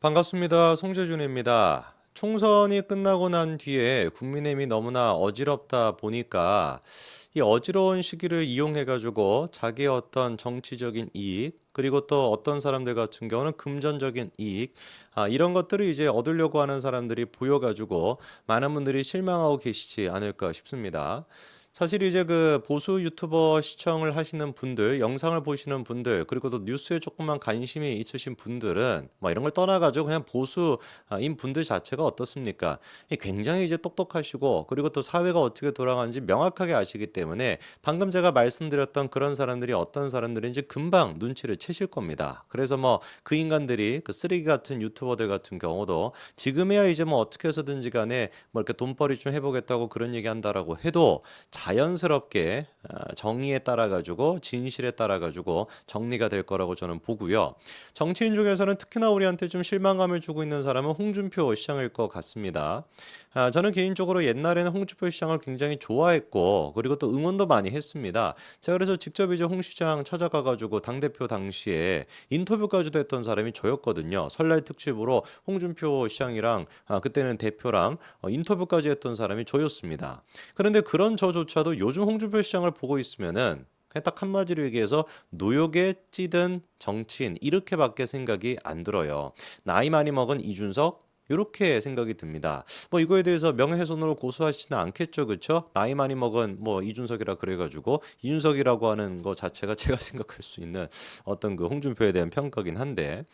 반갑습니다. 송재준입니다. 총선이 끝나고 난 뒤에 국민의힘이 너무나 어지럽다 보니까 이 어지러운 시기를 이용해 가지고 자기의 어떤 정치적인 이익 그리고 또 어떤 사람들 같은 경우는 금전적인 이익 이런 것들을 이제 얻으려고 하는 사람들이 보여 가지고 많은 분들이 실망하고 계시지 않을까 싶습니다. 사실 이제 그 보수 유튜버 시청을 하시는 분들, 영상을 보시는 분들, 그리고 또 뉴스에 조금만 관심이 있으신 분들은 뭐 이런 걸 떠나가지고 그냥 보수인 분들 자체가 어떻습니까? 굉장히 이제 똑똑하시고 그리고 또 사회가 어떻게 돌아가는지 명확하게 아시기 때문에 방금 제가 말씀드렸던 그런 사람들이 어떤 사람들인지 금방 눈치를 채실 겁니다. 그래서 뭐 그 인간들이 그 쓰레기 같은 유튜버들 같은 경우도 지금이야 이제 뭐 어떻게 해서든지 간에 뭐 이렇게 돈벌이 좀 해보겠다고 그런 얘기 한다라고 해도 자연스럽게 정의에 따라 가지고 진실에 따라 가지고 정리가 될 거라고 저는 보고요. 정치인 중에서는 특히나 우리한테 좀 실망감을 주고 있는 사람은 홍준표 시장일 것 같습니다. 저는 개인적으로 옛날에는 홍준표 시장을 굉장히 좋아했고 그리고 또 응원도 많이 했습니다. 제가 그래서 직접 이제 홍 시장 찾아가 가지고 당대표 당시에 인터뷰까지도 했던 사람이 저였거든요. 설날 특집으로 홍준표 시장이랑 그때는 대표랑 인터뷰까지 했던 사람이 저였습니다. 그런데 그런 저조차도 요즘 홍준표 시장을 보고 있으면은 그냥 딱 한마디로 얘기해서 노욕에 찌든 정치인 이렇게밖에 생각이 안 들어요. 나이 많이 먹은 이준석 이렇게 생각이 듭니다. 뭐 이거에 대해서 명예훼손으로 고소하시지는 않겠죠, 그렇죠? 나이 많이 먹은 뭐 이준석이라 그래가지고 이준석이라고 하는 거 자체가 제가 생각할 수 있는 어떤 그 홍준표에 대한 평가긴 한데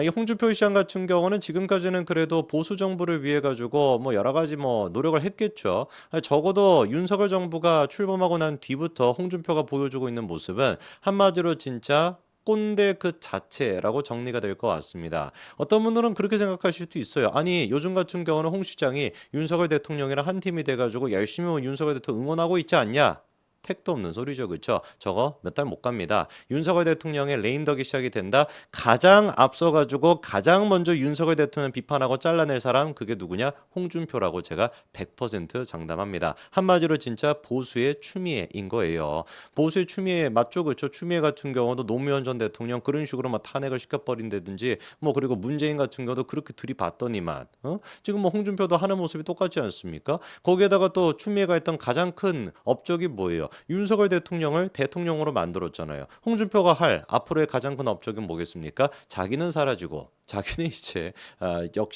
이 홍준표 시장 같은 경우는 지금까지는 그래도 보수 정부를 위해 가지고 뭐 여러 가지 뭐 노력을 했겠죠. 적어도 윤석열 정부가 출범하고 난 뒤부터 홍준표가 보여주고 있는 모습은 한마디로 진짜 꼰대 그 자체라고 정리가 될 것 같습니다. 어떤 분들은 그렇게 생각하실 수도 있어요. 아니 요즘 같은 경우는 홍 시장이 윤석열 대통령이랑 한 팀이 돼가지고 열심히 윤석열 대통령 응원하고 있지 않냐? 택도 없는 소리죠. 그렇죠? 저거 몇 달 못 갑니다. 윤석열 대통령의 레임덕이 시작이 된다. 가장 앞서가지고 가장 먼저 윤석열 대통령 비판하고 잘라낼 사람 그게 누구냐? 홍준표라고 제가 100% 장담합니다. 한마디로 진짜 보수의 추미애인 거예요. 보수의 추미애 맞죠? 그렇죠? 추미애 같은 경우도 노무현 전 대통령 그런 식으로 막 탄핵을 시켜버린다든지 뭐 그리고 문재인 같은 경우도 그렇게 들이받더니만 지금 뭐 홍준표도 하는 모습이 똑같지 않습니까? 거기에다가 또 추미애가 했던 가장 큰 업적이 뭐예요? 윤석열 대통령을 대통령으로 만들었잖아요. 홍준표가 할 앞으로의 가장 큰 업적은 뭐겠습니까? 자기는 사라지고 자기는 이제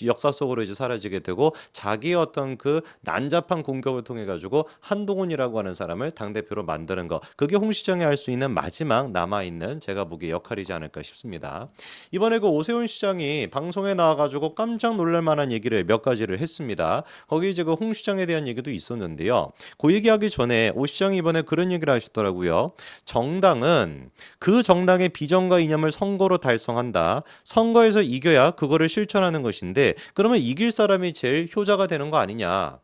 역사 속으로 이제 사라지게 되고 자기의 어떤 그 난잡한 공격을 통해 가지고 한동훈이라고 하는 사람을 당 대표로 만드는 거. 그게 홍 시장이 할 수 있는 마지막 남아 있는 제가 보기에 역할이지 않을까 싶습니다. 이번에 그 오세훈 시장이 방송에 나와 가지고 깜짝 놀랄 만한 얘기를 몇 가지를 했습니다. 거기 이제 그 홍 시장에 대한 얘기도 있었는데요. 그 얘기하기 전에 오 시장이 이번에 그런 얘기를 하시더라고요. 정당은 그 정당의 비전과 이념을 선거로 달성한다. 선거에서 이겨야 그거를 실천하는 것인데 그러면 이길 사람이 제일 효자가 되는 거 아니냐.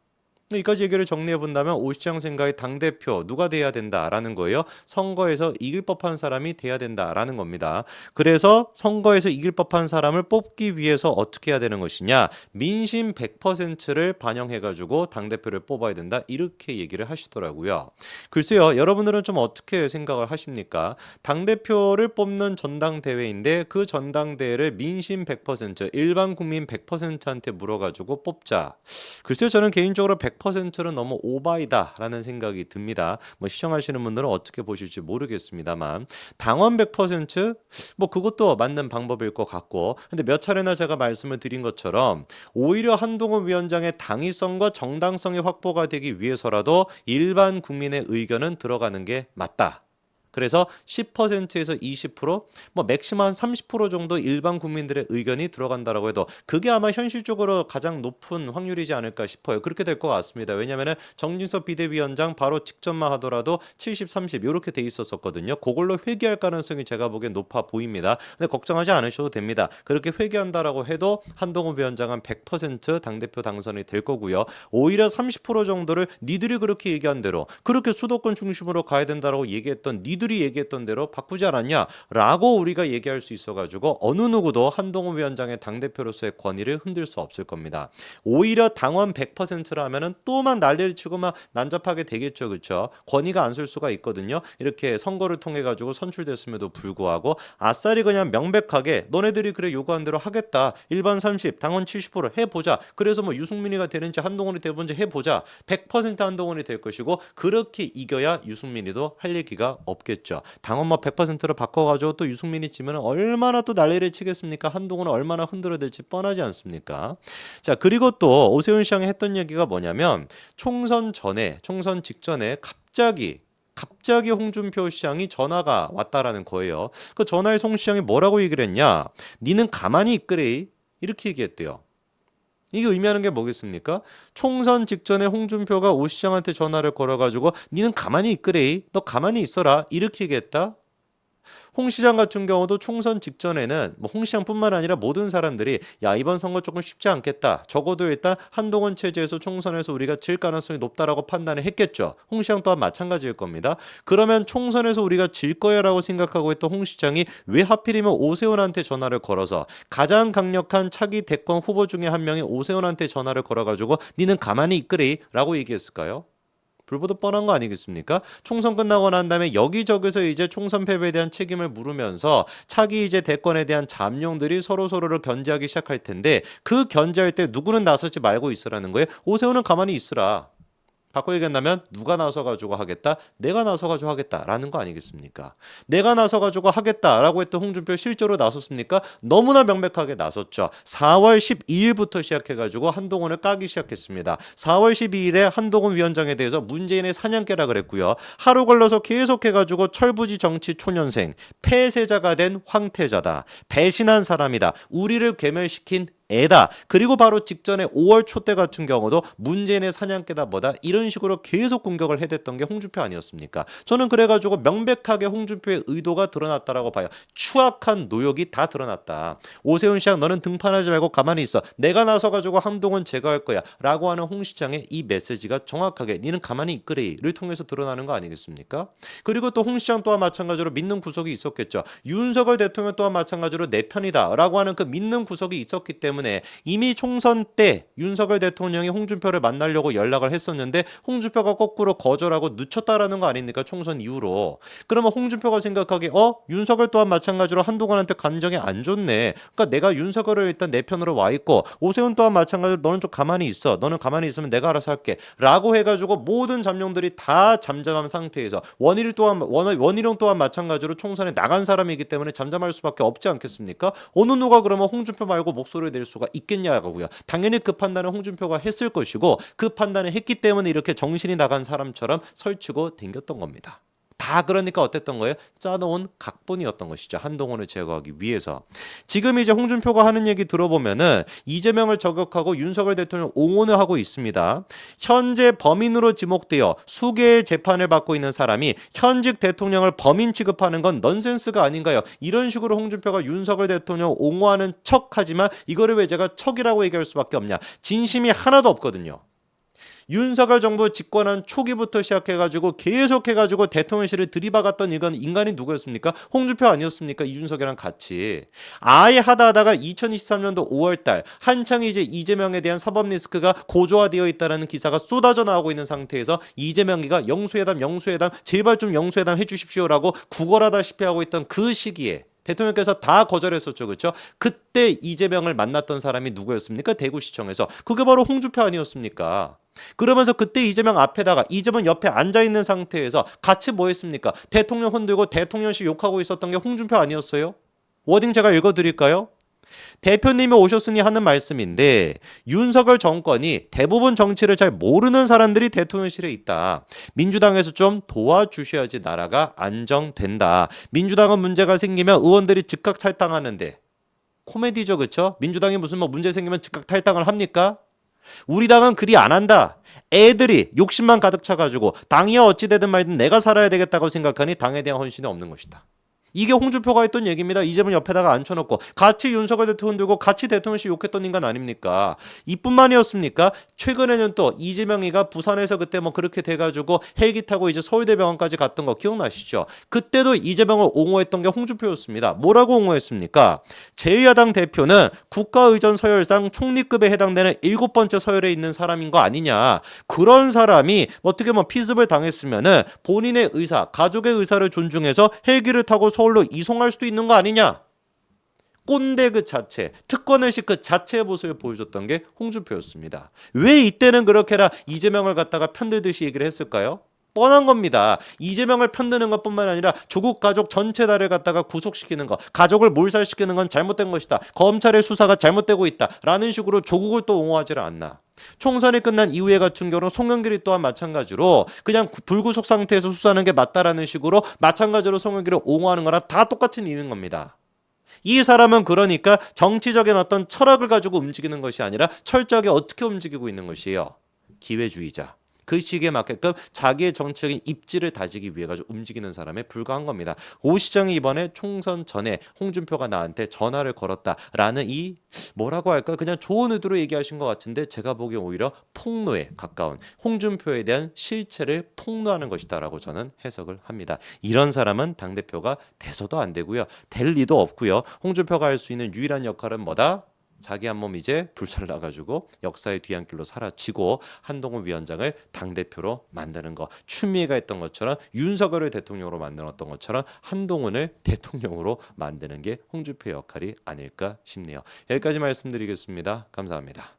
이까지 얘기를 정리해 본다면 오 시장 생각의 당대표 누가 돼야 된다라는 거예요. 선거에서 이길 법한 사람이 돼야 된다라는 겁니다. 그래서 선거에서 이길 법한 사람을 뽑기 위해서 어떻게 해야 되는 것이냐. 민심 100%를 반영해 가지고 당대표를 뽑아야 된다. 이렇게 얘기를 하시더라고요. 글쎄요. 여러분들은 좀 어떻게 생각을 하십니까? 당대표를 뽑는 전당대회인데 그 전당대회를 민심 100% 일반 국민 100%한테 물어가지고 뽑자. 글쎄요. 저는 개인적으로 100%는 너무 오바이다라는 생각이 듭니다. 뭐 시청하시는 분들은 어떻게 보실지 모르겠습니다만 당원 100%뭐 그것도 맞는 방법일 것 같고 근데 몇 차례나 제가 말씀을 드린 것처럼 오히려 한동훈 위원장의 당위성과 정당성이 확보가 되기 위해서라도 일반 국민의 의견은 들어가는 게 맞다. 그래서 10%에서 20%뭐 맥시멈 30% 정도 일반 국민들의 의견이 들어간다라고 해도 그게 아마 현실적으로 가장 높은 확률이지 않을까 싶어요. 그렇게 될 것 같습니다. 왜냐하면 정진석 비대위원장 바로 직전만 하더라도 70, 30 이렇게 돼 있었거든요. 그걸로 회귀할 가능성이 제가 보기엔 높아 보입니다. 근데 걱정하지 않으셔도 됩니다. 그렇게 회귀한다라고 해도 한동훈 위원장은 100% 당대표 당선이 될 거고요. 오히려 30% 정도를 니들이 그렇게 얘기한 대로 그렇게 수도권 중심으로 가야 된다라고 얘기했던 니들이 얘기했던 대로 바꾸지 않았냐? 라고 우리가 얘기할 수 있어가지고 어느 누구도 한동훈 위원장의 당대표로서의 권위를 흔들 수 없을 겁니다. 오히려 당원 100%라 하면은 또만 난리를 치고 막 난잡하게 되겠죠. 그렇죠? 권위가 안 쓸 수가 있거든요. 이렇게 선거를 통해 가지고 선출됐음에도 불구하고 아싸리 그냥 명백하게 너네들이 그래 요구한 대로 하겠다. 일반 30, 당원 70% 해보자. 그래서 뭐 유승민이가 되는지 한동훈이 되는지 해보자. 100% 한동훈이 될 것이고 그렇게 이겨야 유승민이도 할 얘기가 없겠죠. 당원 뭐 100%로 바꿔가지고 또 유승민이 지면 얼마나 또 난리를 치겠습니까? 한동훈은 얼마나 흔들어댈지 뻔하지 않습니까? 자, 그리고 또 오세훈 시장이 했던 얘기가 뭐냐면 총선 전에, 총선 직전에 갑자기 홍준표 시장이 전화가 왔다라는 거예요. 그 전화에 송 시장이 뭐라고 얘기를 했냐? 니는 가만히 있으래. 이렇게 얘기했대요. 이게 의미하는 게 뭐겠습니까? 총선 직전에 홍준표가 오 시장한테 전화를 걸어가지고 니는 가만히 있으래. 너 가만히 있어라. 이렇게 얘기했다. 홍 시장 같은 경우도 총선 직전에는 뭐 홍 시장뿐만 아니라 모든 사람들이 야 이번 선거 조금 쉽지 않겠다. 적어도 일단 한동훈 체제에서 총선에서 우리가 질 가능성이 높다라고 판단을 했겠죠. 홍 시장 또한 마찬가지일 겁니다. 그러면 총선에서 우리가 질 거야라고 생각하고 있던 홍 시장이 왜 하필이면 오세훈한테 전화를 걸어서 가장 강력한 차기 대권 후보 중에 한 명이 오세훈한테 전화를 걸어가지고 니는 가만히 있으래 라고 얘기했을까요? 불보듯 뻔한 거 아니겠습니까? 총선 끝나고 난 다음에 여기저기서 이제 총선 패배에 대한 책임을 물으면서 차기 이제 대권에 대한 잠룡들이 서로서로를 견제하기 시작할 텐데 그 견제할 때 누구는 나서지 말고 있으라는 거예요. 오세훈은 가만히 있으라. 바꿔 얘기한다면 누가 나서가지고 하겠다? 내가 나서가지고 하겠다라는 거 아니겠습니까? 내가 나서가지고 하겠다라고 했던 홍준표 실제로 나섰습니까? 너무나 명백하게 나섰죠. 4월 12일부터 시작해가지고 한동훈을 까기 시작했습니다. 4월 12일에 한동훈 위원장에 대해서 문재인의 사냥개라 그랬고요. 하루 걸러서 계속해가지고 철부지 정치 초년생, 폐쇄자가 된 황태자다, 배신한 사람이다, 우리를 괴멸시킨 애다. 그리고 바로 직전에 5월 초 때 같은 경우도 문재인의 사냥개다 뭐다 이런 식으로 계속 공격을 해댔던 게 홍준표 아니었습니까? 저는 그래가지고 명백하게 홍준표의 의도가 드러났다라고 봐요. 추악한 노역이 다 드러났다. 오세훈 시장 너는 등판하지 말고 가만히 있어. 내가 나서가지고 한동훈 제거할 거야 라고 하는 홍 시장의 이 메시지가 정확하게 니는 가만히 있으래를 통해서 드러나는 거 아니겠습니까? 그리고 또 홍 시장 또한 마찬가지로 믿는 구석이 있었겠죠. 윤석열 대통령 또한 마찬가지로 내 편이다 라고 하는 그 믿는 구석이 있었기 때문에 이미 총선 때 윤석열 대통령이 홍준표를 만나려고 연락을 했었는데 홍준표가 거꾸로 거절하고 늦췄다라는 거 아닙니까? 총선 이후로. 그러면 홍준표가 생각하기에 윤석열 또한 마찬가지로 한동훈한테 감정이 안 좋네. 그러니까 내가 윤석열을 일단 내 편으로 와 있고 오세훈 또한 마찬가지로 너는 좀 가만히 있어. 너는 가만히 있으면 내가 알아서 할게. 라고 해가지고 모든 잠룡들이 다 잠잠한 상태에서 원희룡 또한 마찬가지로 총선에 나간 사람이기 때문에 잠잠할 수밖에 없지 않겠습니까? 어느 누가 그러면 홍준표 말고 목소리를 낼 수가 있겠냐고요. 당연히 그 판단은 홍준표가 했을 것이고 그 판단을 했기 때문에 이렇게 정신이 나간 사람처럼 설치고 댕겼던 겁니다. 다 그러니까 어땠던 거예요? 짜놓은 각본이었던 것이죠. 한동훈을 제거하기 위해서. 지금 이제 홍준표가 하는 얘기 들어보면은 이재명을 저격하고 윤석열 대통령 옹호를 하고 있습니다. 현재 범인으로 지목되어 수개의 재판을 받고 있는 사람이 현직 대통령을 범인 취급하는 건 넌센스가 아닌가요? 이런 식으로 홍준표가 윤석열 대통령 옹호하는 척하지만 이거를 왜 제가 척이라고 얘기할 수밖에 없냐? 진심이 하나도 없거든요. 윤석열 정부 집권한 초기부터 시작해가지고 계속해가지고 대통령실을 들이박았던 이건 인간이 누구였습니까? 홍준표 아니었습니까? 이준석이랑 같이 아예 하다가 2023년도 5월달 한창 이제 이재명에 대한 사법 리스크가 고조화되어 있다는 기사가 쏟아져 나오고 있는 상태에서 이재명이가 영수회담 제발 좀 영수회담 해주십시오라고 구걸하다시피 하고 있던 그 시기에 대통령께서 다 거절했었죠. 그렇죠? 그때 이재명을 만났던 사람이 누구였습니까? 대구시청에서. 그게 바로 홍준표 아니었습니까? 그러면서 그때 이재명 앞에다가 이재명 옆에 앉아있는 상태에서 같이 뭐 했습니까? 대통령 흔들고 대통령실 욕하고 있었던 게 홍준표 아니었어요? 워딩 제가 읽어드릴까요? 대표님이 오셨으니 하는 말씀인데 윤석열 정권이 대부분 정치를 잘 모르는 사람들이 대통령실에 있다. 민주당에서 좀 도와주셔야지 나라가 안정된다. 민주당은 문제가 생기면 의원들이 즉각 탈당하는데 코미디죠. 그렇죠? 민주당이 무슨 뭐 문제 생기면 즉각 탈당을 합니까? 우리 당은 그리 안 한다. 애들이 욕심만 가득 차가지고 당이야 어찌되든 말든 내가 살아야 되겠다고 생각하니 당에 대한 헌신이 없는 것이다. 이게 홍준표가 했던 얘기입니다. 이재명 옆에다가 앉혀놓고 같이 윤석열 대통령 들고 같이 대통령실 욕했던 인간 아닙니까? 이뿐만이었습니까? 최근에는 또 이재명이가 부산에서 그때 뭐 그렇게 돼가지고 헬기 타고 이제 서울대병원까지 갔던 거 기억나시죠? 그때도 이재명을 옹호했던 게 홍준표였습니다. 뭐라고 옹호했습니까? 제1야당 대표는 국가의전 서열상 총리급에 해당되는 7번째 서열에 있는 사람인 거 아니냐. 그런 사람이 어떻게 뭐 피습을 당했으면은 본인의 의사, 가족의 의사를 존중해서 헬기를 타고 서울로 이송할 수도 있는 거 아니냐. 꼰대 그 자체, 특권의식 그 자체의 모습을 보여줬던 게 홍준표였습니다. 왜 이때는 그렇게나 이재명을 갖다가 편들듯이 얘기를 했을까요? 뻔한 겁니다. 이재명을 편드는 것뿐만 아니라 조국 가족 전체 다를 갖다가 구속시키는 것, 가족을 몰살시키는 건 잘못된 것이다. 검찰의 수사가 잘못되고 있다. 라는 식으로 조국을 또 옹호하지를 않나. 총선이 끝난 이후에 같은 경우는 송영길이 또한 마찬가지로 그냥 불구속 상태에서 수사하는 게 맞다라는 식으로 마찬가지로 송영길을 옹호하는 거랑 다 똑같은 이유인 겁니다. 이 사람은 그러니까 정치적인 어떤 철학을 가지고 움직이는 것이 아니라 철저하게 어떻게 움직이고 있는 것이에요. 기회주의자. 그 시기에 맞게끔 자기의 정치적인 입지를 다지기 위해 가지고 움직이는 사람에 불과한 겁니다. 오 시장이 이번에 총선 전에 홍준표가 나한테 전화를 걸었다라는 이 뭐라고 할까 그냥 좋은 의도로 얘기하신 것 같은데 제가 보기엔 오히려 폭로에 가까운 홍준표에 대한 실체를 폭로하는 것이다라고 저는 해석을 합니다. 이런 사람은 당대표가 돼서도 안 되고요. 될 리도 없고요. 홍준표가 할 수 있는 유일한 역할은 뭐다? 자기 한 몸 이제 불살라가지고 역사의 뒤안길로 사라지고 한동훈 위원장을 당대표로 만드는 거. 추미애가 했던 것처럼 윤석열을 대통령으로 만들었던 것처럼 한동훈을 대통령으로 만드는 게 홍준표의 역할이 아닐까 싶네요. 여기까지 말씀드리겠습니다. 감사합니다.